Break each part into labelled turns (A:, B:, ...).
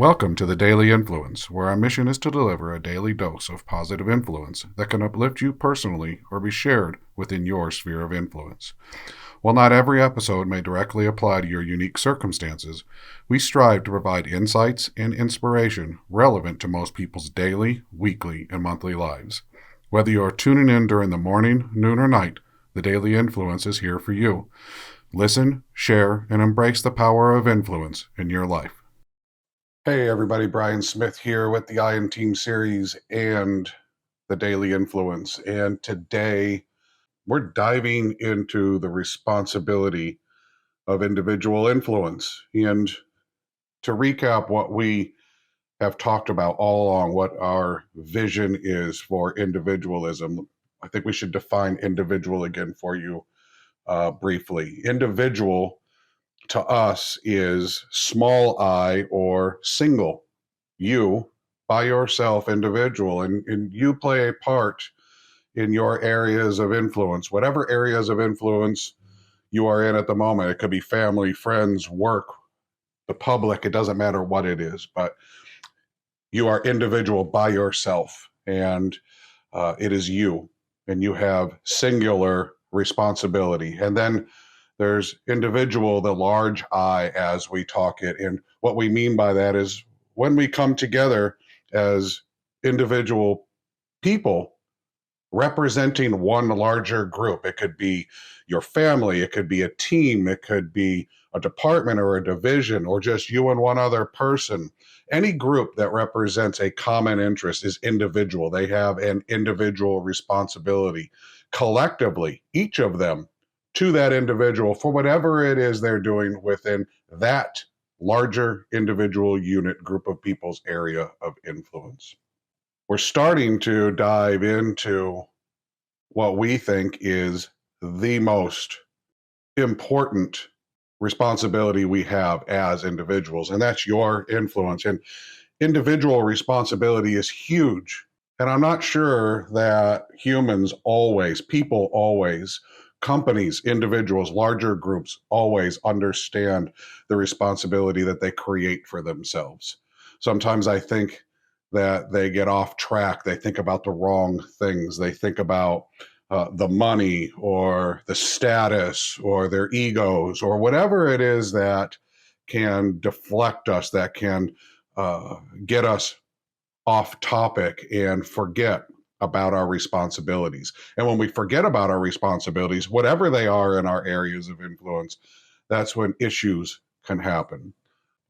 A: Welcome to the Daily Influence, where our mission is to deliver a daily dose of positive influence that can uplift you personally or be shared within your sphere of influence. While not every episode may directly apply to your unique circumstances, we strive to provide insights and inspiration relevant to most people's daily, weekly, and monthly lives. Whether you are tuning in during the morning, noon, or night, the Daily Influence is here for you. Listen, share, and embrace the power of influence in your life. Hey everybody, Brian Smith here with the I Am Team series and the Daily Influence. And today we're diving into the responsibility of individual influence. And to recap what we have talked about all along, what our vision is for individualism, I think we should define individual again for you briefly. Individual to us is small I or single. You by yourself, individual, and you play a part in your areas of influence, whatever areas of influence you are in at the moment. It could be family, friends, work, the public, it doesn't matter what it is, but you are individual by yourself, and it is you, and you have singular responsibility. And then there's individual, the large I, as we talk it. And what we mean by that is when we come together as individual people representing one larger group. It could be your family, it could be a team, it could be a department or a division, or just you and one other person. Any group that represents a common interest is individual. They have an individual responsibility collectively, each of them, to that individual for whatever it is they're doing within that larger individual unit group of people's area of influence. We're starting to dive into what we think is the most important responsibility we have as individuals, and that's your influence. And individual responsibility is huge. And I'm not sure that humans always, people always, companies, individuals, larger groups always understand the responsibility that they create for themselves. Sometimes I think that they get off track. They think about the wrong things. They think about the money or the status or their egos or whatever it is that can deflect us, that can get us off topic and forget about our responsibilities. And when we forget about our responsibilities, whatever they are in our areas of influence, that's when issues can happen.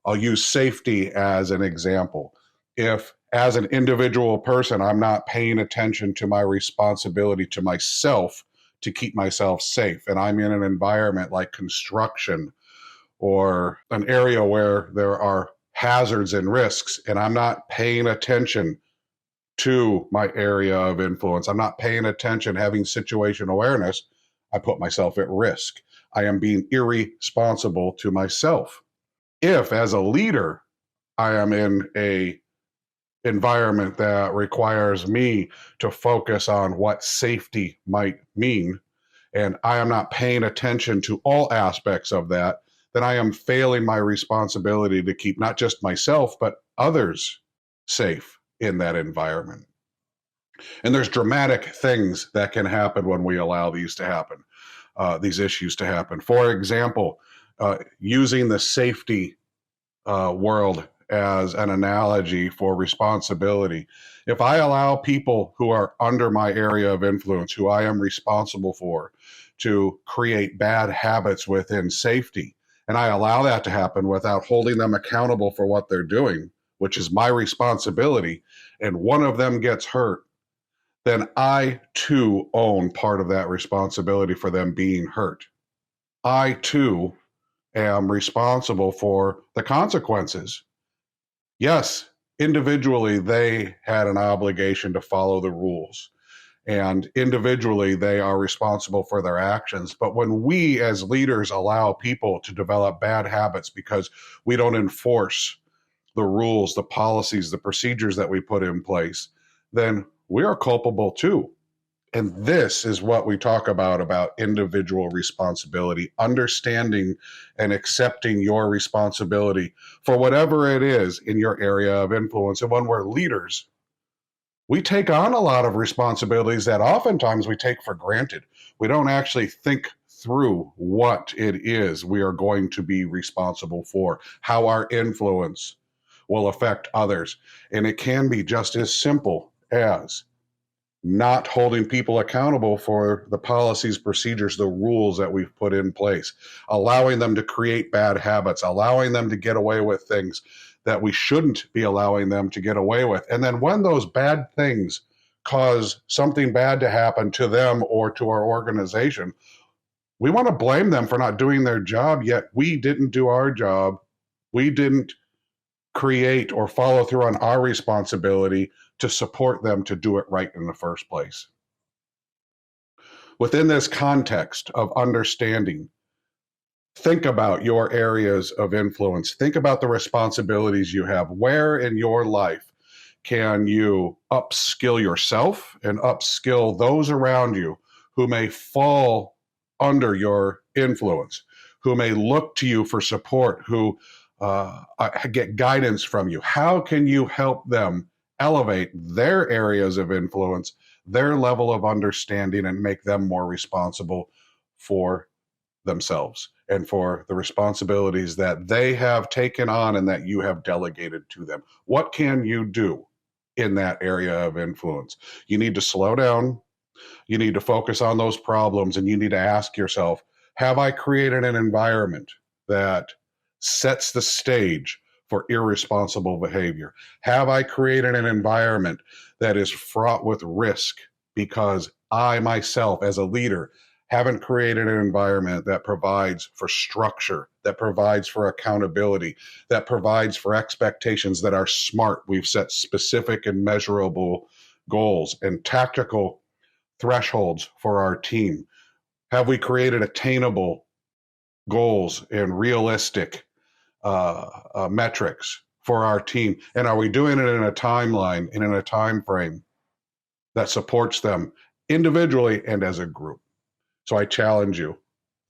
A: I'll use safety as an example. If, as an individual person, I'm not paying attention to my responsibility to myself to keep myself safe, and I'm in an environment like construction or an area where there are hazards and risks, and I'm not paying attention to my area of influence, I'm not paying attention, having situation awareness, I put myself at risk. I am being irresponsible to myself. If, as a leader, I am in a environment that requires me to focus on what safety might mean, and I am not paying attention to all aspects of that, then I am failing my responsibility to keep not just myself, but others safe in that environment. And there's dramatic things that can happen when we allow these to happen, these issues to happen. For example, using the safety world as an analogy for responsibility. If I allow people who are under my area of influence, who I am responsible for, to create bad habits within safety, and I allow that to happen without holding them accountable for what they're doing, which is my responsibility, and one of them gets hurt, then I too own part of that responsibility for them being hurt. I too am responsible for the consequences. Yes, individually, they had an obligation to follow the rules, and individually, they are responsible for their actions. But when we as leaders allow people to develop bad habits because we don't enforce the rules, the policies, the procedures that we put in place, then we are culpable too. And this is what we talk about individual responsibility, understanding and accepting your responsibility for whatever it is in your area of influence. And when we're leaders, we take on a lot of responsibilities that oftentimes we take for granted. We don't actually think through what it is we are going to be responsible for, how our influence will affect others. And it can be just as simple as not holding people accountable for the policies, procedures, the rules that we've put in place, allowing them to create bad habits, allowing them to get away with things that we shouldn't be allowing them to get away with. And then when those bad things cause something bad to happen to them or to our organization, we want to blame them for not doing their job, yet we didn't do our job. We didn't create or follow through on our responsibility to support them to do it right in the first place. Within this context of understanding, think about your areas of influence. Think about the responsibilities you have. Where in your life can you upskill yourself and upskill those around you who may fall under your influence, who may look to you for support, who get guidance from you? How can you help them elevate their areas of influence, their level of understanding, and make them more responsible for themselves and for the responsibilities that they have taken on and that you have delegated to them? What can you do in that area of influence? You need to slow down. You need to focus on those problems, and you need to ask yourself, have I created an environment that sets the stage for irresponsible behavior? Have I created an environment that is fraught with risk because I myself, as a leader, haven't created an environment that provides for structure, that provides for accountability, that provides for expectations that are smart? We've set specific and measurable goals and tactical thresholds for our team. Have we created attainable goals and realistic metrics for our team? And are we doing it in a timeline and in a time frame that supports them individually and as a group? So I challenge you,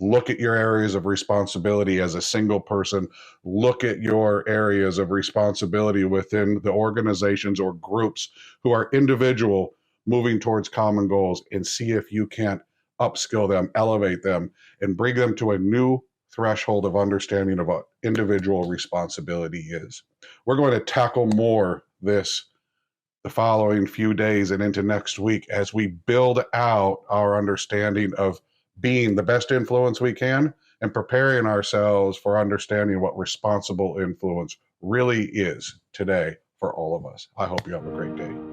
A: look at your areas of responsibility as a single person. Look at your areas of responsibility within the organizations or groups who are individual, moving towards common goals, and see if you can't upskill them, elevate them, and bring them to a new threshold of understanding of what individual responsibility is. We're going to tackle more this the following few days and into next week as we build out our understanding of being the best influence we can and preparing ourselves for understanding what responsible influence really is today for all of us. I hope you have a great day.